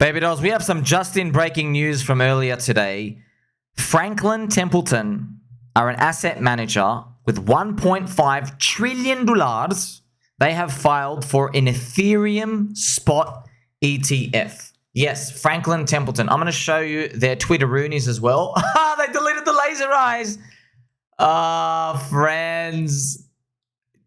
Baby dolls, we have some just-in breaking news from earlier today. Franklin Templeton are an asset manager with $1.5 trillion. They have filed for an Ethereum Spot ETF. Yes, Franklin Templeton. I'm going to show you their Twitteroonies as well. They deleted the laser eyes. Friends.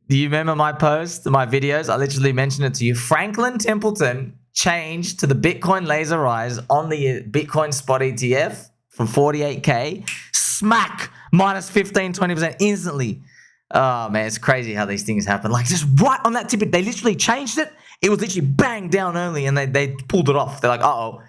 Do you remember my post, my videos? I literally mentioned it to you. Franklin Templeton changed to the Bitcoin laser eyes on the Bitcoin Spot ETF from 48K. Smack! Minus 15, 20% instantly. Oh, man, it's crazy how these things happen. Like, just right on that tip, they literally changed it. It was literally bang down only, and they pulled it off. They're like, uh-oh,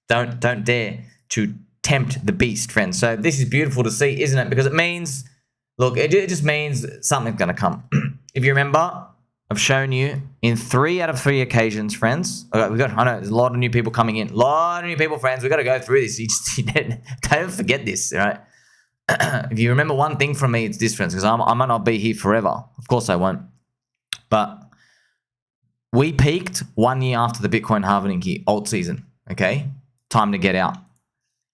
don't dare to tempt the beast, friends. So this is beautiful to see, isn't it? Because it means, look, it just means something's going to come. If you remember, I've shown you in 3 out of 3 occasions, friends. I know there's a lot of new people coming in. A lot of new people, friends. We've got to go through this. You don't forget this, right? If you remember one thing from me, it's this, friends, because I might not be here forever. Of course I won't. But we peaked 1 year after the Bitcoin halvening here, alt season, okay? Time to get out.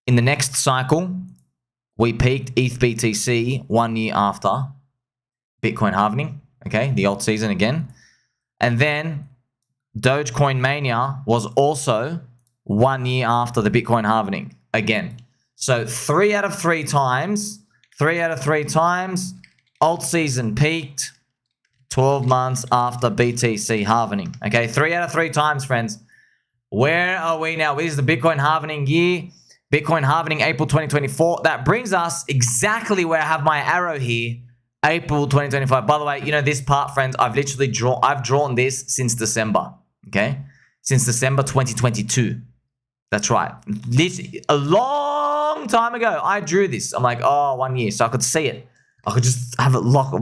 In the next cycle, we peaked ETH BTC 1 year after Bitcoin halvening, okay? The alt season again. And then Dogecoin Mania was also 1 year after the Bitcoin halvening again. So 3 out of 3 times, alt season peaked 12 months after BTC halvening. Okay, 3 out of 3 times, friends. Where are we now? This is the Bitcoin halvening year. Bitcoin halvening April 2024. That brings us exactly where I have my arrow here. April 2025. By the way, you know this part, friends, I've drawn this since December. Okay? Since December 2022. That's right. This a long time ago, I drew this. I'm like, oh, 1 year. So I could see it. I could just have it lock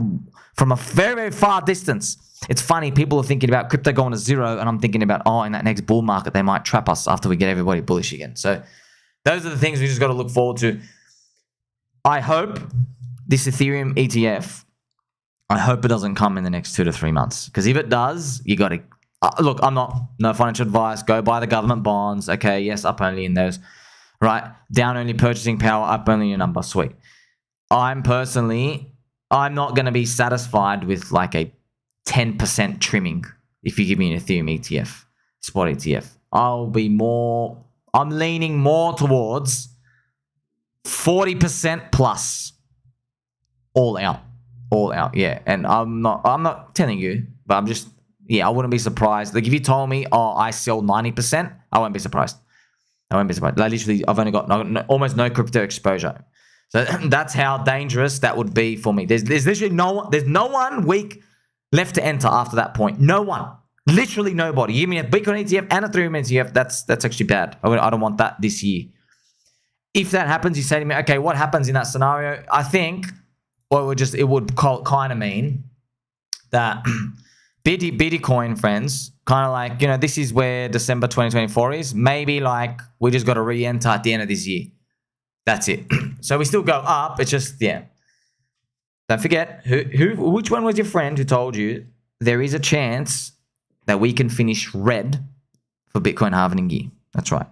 from a very, very far distance. It's funny. People are thinking about crypto going to zero, and I'm thinking about, oh, in that next bull market, they might trap us after we get everybody bullish again. So those are the things we just got to look forward to. I hope this Ethereum ETF, I hope it doesn't come in the next 2 to 3 months. Because if it does, you got to... look, no financial advice. Go buy the government bonds. Okay, yes, up only in those. Right? Down only purchasing power, up only your number. Sweet. I'm not going to be satisfied with like a 10% trimming if you give me an Ethereum ETF, spot ETF. I'm leaning more towards 40% plus. All out, yeah. And I'm not telling you, but I'm just, yeah, I wouldn't be surprised. Like if you told me, oh, I sell 90%, I won't be surprised. Like literally, I've only got almost no crypto exposure. So that's how dangerous that would be for me. There's literally no one weak left to enter after that point. No one. Literally nobody. You mean a Bitcoin ETF and a Ethereum ETF, that's actually bad. I don't want that this year. If that happens, you say to me, okay, what happens in that scenario? I think, it would kind of mean that Bitcoin, friends, kind of like, you know, this is where December 2024 is. Maybe like we just got to re-enter at the end of this year. That's it. So we still go up. It's just, yeah. Don't forget, which one was your friend who told you there is a chance that we can finish red for Bitcoin halvening year? That's right.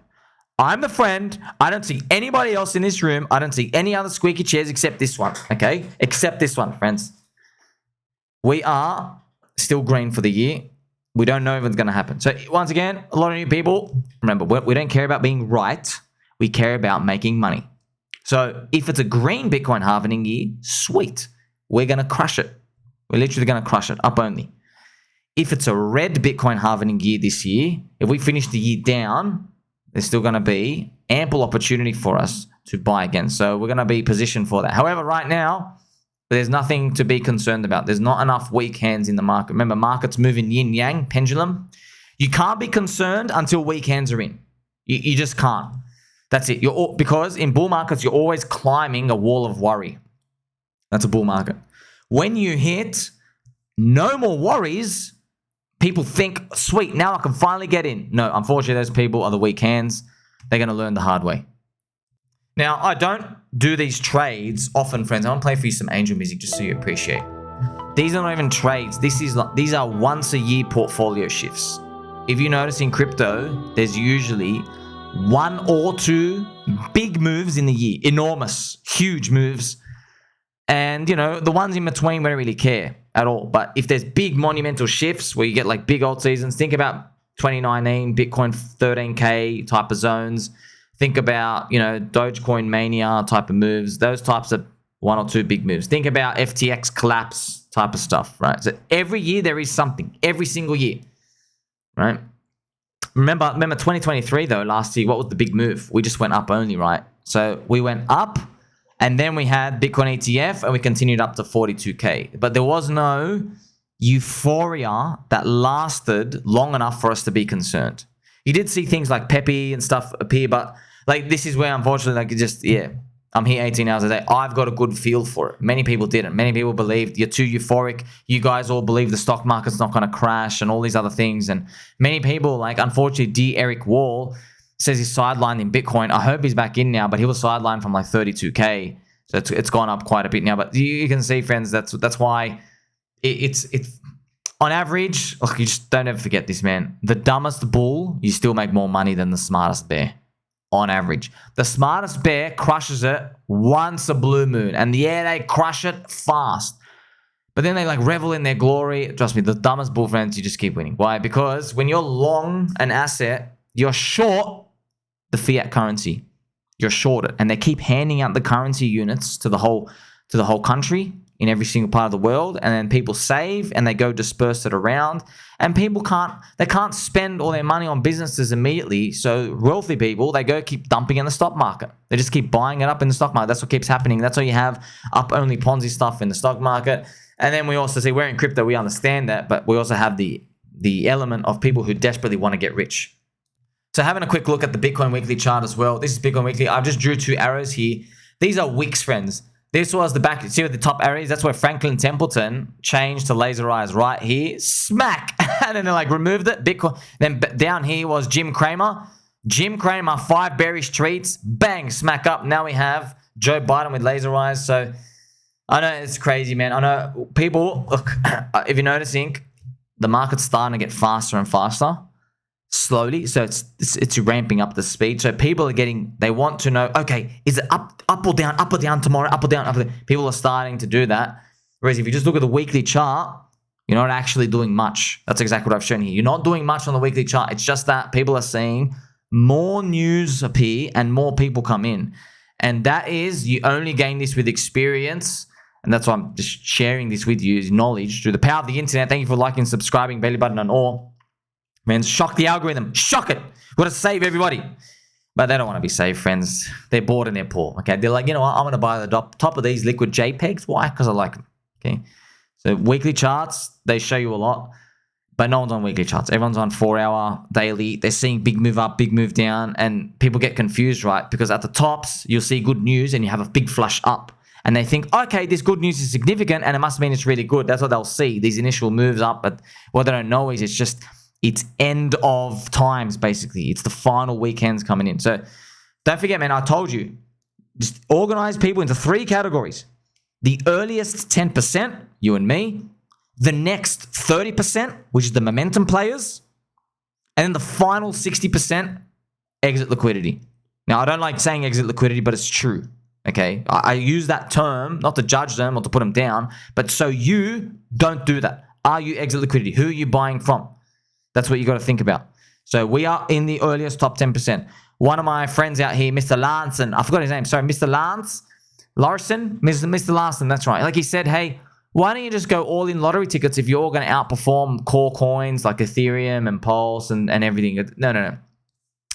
I'm the friend. I don't see anybody else in this room. I don't see any other squeaky chairs except this one, okay? Except this one, friends. We are still green for the year. We don't know if it's going to happen. So once again, a lot of new people, remember, we don't care about being right. We care about making money. So if it's a green Bitcoin halvening year, sweet. We're going to crush it. We're literally going to crush it, up only. If it's a red Bitcoin halvening year this year, if we finish the year down, there's still going to be ample opportunity for us to buy again. So we're going to be positioned for that. However, right now, there's nothing to be concerned about. There's not enough weak hands in the market. Remember, markets move in yin-yang, pendulum. You can't be concerned until weak hands are in. You just can't. That's it. Because in bull markets, you're always climbing a wall of worry. That's a bull market. When you hit no more worries, people think, sweet, now I can finally get in. No, unfortunately, those people are the weak hands. They're going to learn the hard way. Now, I don't do these trades often, friends. I want to play for you some angel music just so you appreciate. These are not even trades. These are once a year portfolio shifts. If you notice in crypto, there's usually 1 or 2 big moves in the year. Enormous, huge moves. And, you know, the ones in between, we don't really care at all. But if there's big monumental shifts where you get like big alt seasons, think about 2019, Bitcoin 13K type of zones. Think about, you know, Dogecoin mania type of moves. Those types of 1 or 2 big moves. Think about FTX collapse type of stuff, right? So every year there is something. Every single year, right? Remember 2023 though, last year, what was the big move? We just went up only, right? So we went up and then we had Bitcoin ETF and we continued up to 42K. But there was no euphoria that lasted long enough for us to be concerned. You did see things like Pepe and stuff appear, but like this is where unfortunately, like it just, yeah, I'm here 18 hours a day. I've got a good feel for it. Many people didn't. Many people believed you're too euphoric. You guys all believe the stock market's not going to crash and all these other things. And many people, like unfortunately, D. Eric Wall says he's sidelined in Bitcoin. I hope he's back in now, but he was sidelined from like 32K. So it's gone up quite a bit now. But you can see, friends, that's why it's on average, look, you just don't ever forget this, man. The dumbest bull, you still make more money than the smartest bear. On average, the smartest bear crushes it once a blue moon, and yeah, they crush it fast. But then they like revel in their glory. Trust me, the dumbest bull, friends, you just keep winning. Why? Because when you're long an asset, you're short the fiat currency. You're short it, and they keep handing out the currency units to the whole country in every single part of the world, and then people save and they go disperse it around, and people can't spend all their money on businesses immediately. So wealthy people, they go keep dumping in the stock market. They just keep buying it up in the stock market. That's what keeps happening. That's why you have up only Ponzi stuff in the stock market. And then we also see we're in crypto, we understand that, but we also have the element of people who desperately want to get rich. So having a quick look at the Bitcoin weekly chart as well. This is Bitcoin weekly. I've just drew 2 arrows here. These are wicks, friends. This was the back, see with the top arrows, that's where Franklin Templeton changed to laser eyes right here. Smack! And then they like removed it. Bitcoin. Then down here was Jim Cramer. Jim Cramer, 5 bearish tweets. Bang! Smack up. Now we have Joe Biden with laser eyes. So I know it's crazy, man. I know people, look, if you're noticing, the market's starting to get faster and faster. Slowly, so it's ramping up the speed. So people are they want to know, okay, is it up or down tomorrow, up or down, up or down. People are starting to do that. Whereas if you just look at the weekly chart, you're not actually doing much. That's exactly what I've shown here. You're not doing much on the weekly chart. It's just that people are seeing more news appear and more people come in. And that is, you only gain this with experience. And that's why I'm just sharing this with you, is knowledge through the power of the internet. Thank you for liking, subscribing, belly button and all. Man, shock the algorithm. Shock it. We've got to save everybody. But they don't want to be saved, friends. They're bored and they're poor. Okay, they're like, you know what? I'm going to buy the top of these liquid JPEGs. Why? Because I like them. Okay. So weekly charts, they show you a lot. But no one's on weekly charts. Everyone's on 4-hour, daily. They're seeing big move up, big move down. And people get confused, right? Because at the tops, you'll see good news and you have a big flush up. And they think, okay, this good news is significant and it must mean it's really good. That's what they'll see, these initial moves up. But what they don't know is it's end of times, basically. It's the final weekends coming in. So don't forget, man, I told you, just organize people into 3 categories. The earliest 10%, you and me. The next 30%, which is the momentum players. And then the final 60%, exit liquidity. Now, I don't like saying exit liquidity, but it's true. Okay? I use that term, not to judge them or to put them down, but so you don't do that. Are you exit liquidity? Who are you buying from? That's what you got to think about. So we are in the earliest top 10%. One of my friends out here, Mr. Larson, I forgot his name. Sorry, Mr. Larson, Mr. Larson, that's right. Like he said, hey, why don't you just go all in lottery tickets if you're all going to outperform core coins like Ethereum and Pulse and everything? No.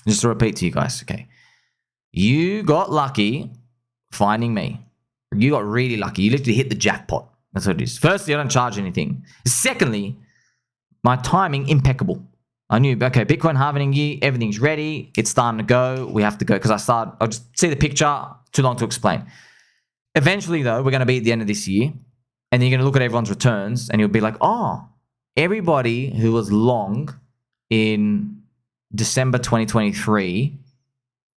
Just to repeat to you guys, okay. You got lucky finding me. You got really lucky. You literally hit the jackpot. That's what it is. Firstly, I don't charge anything. Secondly, my timing, impeccable. I knew, okay, Bitcoin halvening year, everything's ready. It's starting to go. We have to go because I'll just see the picture. Too long to explain. Eventually, though, we're going to be at the end of this year. And then you're going to look at everyone's returns and you'll be like, oh, everybody who was long in December 2023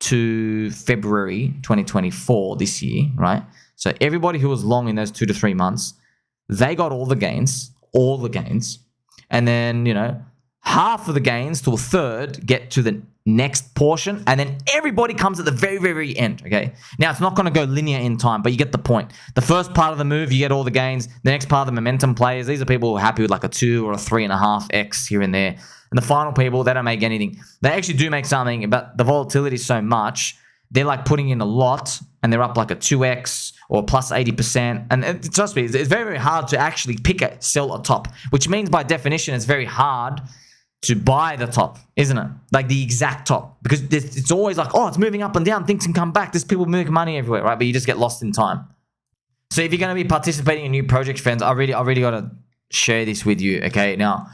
to February 2024 this year, right? So everybody who was long in those 2 to 3 months, they got all the gains. And then, you know, half of the gains to a third get to the next portion, and then everybody comes at the very, very, very end, okay? Now, it's not going to go linear in time, but you get the point. The first part of the move, you get all the gains. The next part, the momentum players, these are people who are happy with like a 2 or a 3.5x here and there. And the final people, they don't make anything. They actually do make something, but the volatility is so much, they're like putting in a lot, and they're up like a 2x or plus 80%. And trust me, it's very, very hard to actually pick a sell a top, which means by definition, it's very hard to buy the top, isn't it? Like the exact top, because it's always like, oh, it's moving up and down, things can come back. There's people making money everywhere, right? But you just get lost in time. So if you're going to be participating in new projects, friends, I really got to share this with you, okay? Now,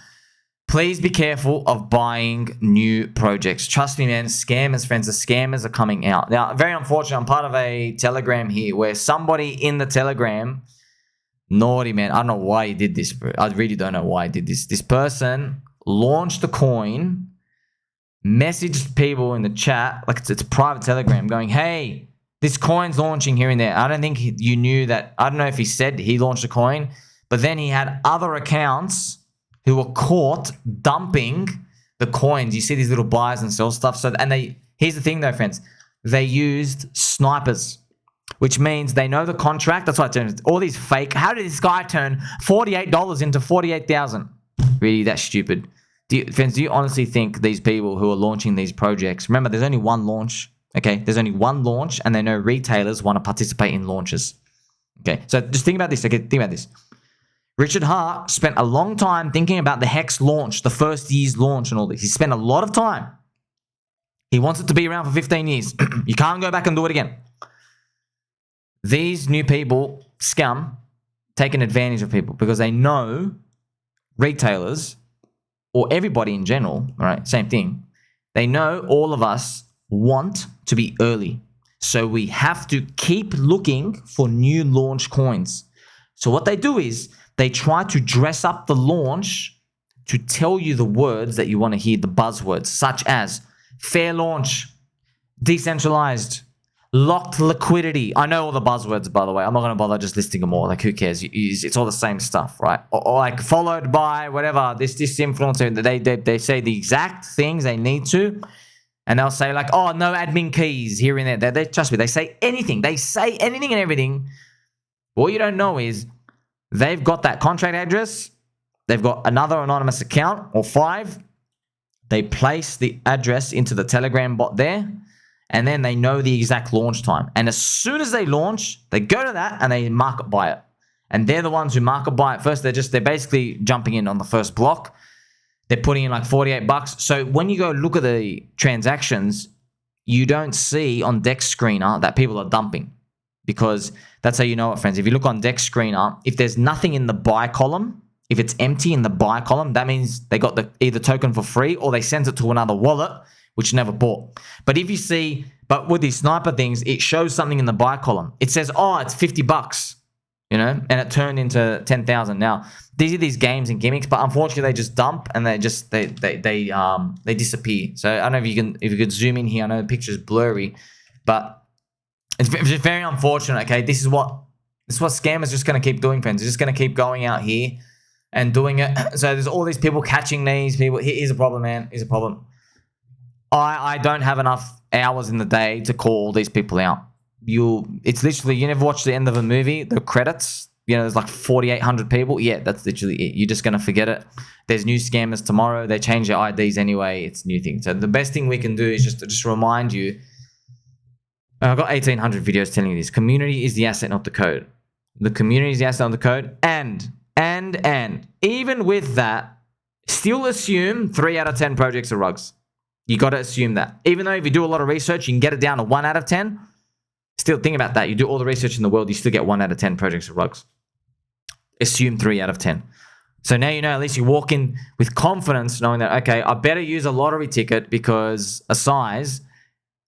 please be careful of buying new projects. Trust me, man, scammers, friends, the scammers are coming out. Now, very unfortunate, I'm part of a Telegram here where somebody in the Telegram, naughty, man, I don't know why he did this, bro. I really don't know why he did this. This person launched the coin, messaged people in the chat, like it's a private Telegram, going, hey, this coin's launching here and there. I don't think you knew that. I don't know if he said he launched a coin, but then he had other accounts who were caught dumping the coins. You see these little buys and sell stuff. So, and here's the thing though, friends, they used snipers, which means they know the contract. That's why I turned all these fake. How did this guy turn $48 into 48,000? Really that stupid? Friends, do you honestly think these people who are launching these projects, remember, there's only one launch, okay? There's only one launch, and they know retailers want to participate in launches, okay? So just think about this, okay? Think about this. Richard Hart spent a long time thinking about the HEX launch, the first year's launch and all this. He spent a lot of time. He wants it to be around for 15 years. You can't go back and do it again. These new people, Scum, taking advantage of people because they know retailers or everybody in general, all right, same thing. They know all of us want to be early. So we have to keep looking for new launch coins. So what they do is they try to dress up the launch to tell you the words that you want to hear, the buzzwords, such as fair launch, decentralized, locked liquidity. I know all the buzzwords, by the way. I'm not going to bother just listing them all. Like, who cares? It's all the same stuff, right? Or like followed by whatever, this influencer, they say the exact things they need to. And they'll say like, oh, no admin keys here and there. They trust me, they say anything. They say anything and everything. What you don't know is they've got that contract address. They've got another anonymous account or 5. They place the address into the Telegram bot there. And then they know the exact launch time. And as soon as they launch, they go to that and they market buy it. And they're the ones who market buy it first. They're basically jumping in on the first block. They're putting in like $48. So when you go look at the transactions, you don't see on Dex Screener that people are dumping. Because that's how you know it, friends. If you look on Dex Screener, if there's nothing in the buy column, if it's empty in the buy column, that means they got the either token for free or they sent it to another wallet, which never bought. But if you see, but with these sniper things, it shows something in the buy column. It says, oh, it's $50, you know, and it turned into 10,000. Now, these are these games and gimmicks, but unfortunately they just dump and they disappear. So I don't know if you could zoom in here. I know the picture's blurry, but it's just very unfortunate. Okay, this is what scammers just going to keep doing, friends. They're just going to keep going out here and doing it. So there's all these people catching these people. Here's a problem, man. Here's a problem. I don't have enough hours in the day to call these people out. It's literally, you never watch the end of a movie, the credits, you know, there's like 4,800 people. Yeah, that's literally it. You're just going to forget it. There's new scammers tomorrow. They change their IDs anyway. It's new things. So the best thing we can do is just remind you. I've got 1,800 videos telling you this. Community is the asset, not the code. The community is the asset, not the code. And even with that, still assume 3 out of 10 projects are rugs. You got to assume that. Even though if you do a lot of research, you can get it down to 1 out of 10. Still think about that. You do all the research in the world, you still get 1 out of 10 projects are rugs. Assume 3 out of 10. So now you know, at least you walk in with confidence knowing that, okay, I better use a lottery ticket because a size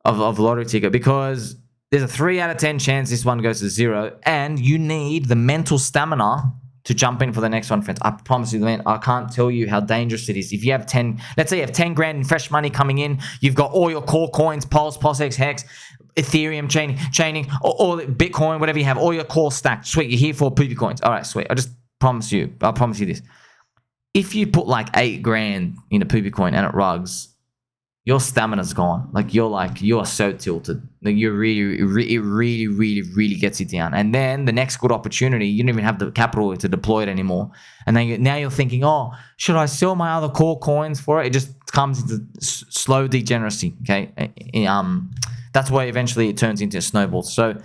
of lottery ticket because there's a 3 out of 10 chance this one goes to 0 and you need the mental stamina to jump in for the next one, friends. I promise you, man, I can't tell you how dangerous it is. If you have 10, let's say you have 10 grand in fresh money coming in, you've got all your core coins, Pulse, POSX, HEX, Ethereum, chaining, all Bitcoin, whatever you have, all your core stacked. Sweet, you're here for poopy coins. All right, sweet. I promise you this. if you put like 8 grand in a poopy coin and it rugs, your stamina's gone. Like you are so tilted. Like it really gets you down. And then the next good opportunity, you don't even have the capital to deploy it anymore. And then now you're thinking, oh, should I sell my other core coins for it? It just comes into slow degeneracy. Okay, that's why eventually it turns into a snowball. So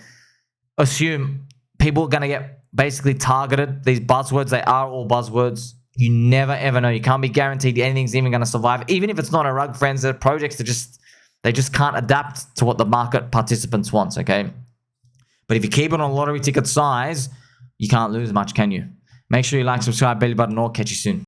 assume people are gonna get basically targeted. These buzzwords, they are all buzzwords. You never ever know. You can't be guaranteed anything's even going to survive. Even if it's not a rug, friends, they're projects that they just can't adapt to what the market participants wants, okay? But if you keep it on a lottery ticket size, you can't lose much, can you? Make sure you like, subscribe, belly button, or catch you soon.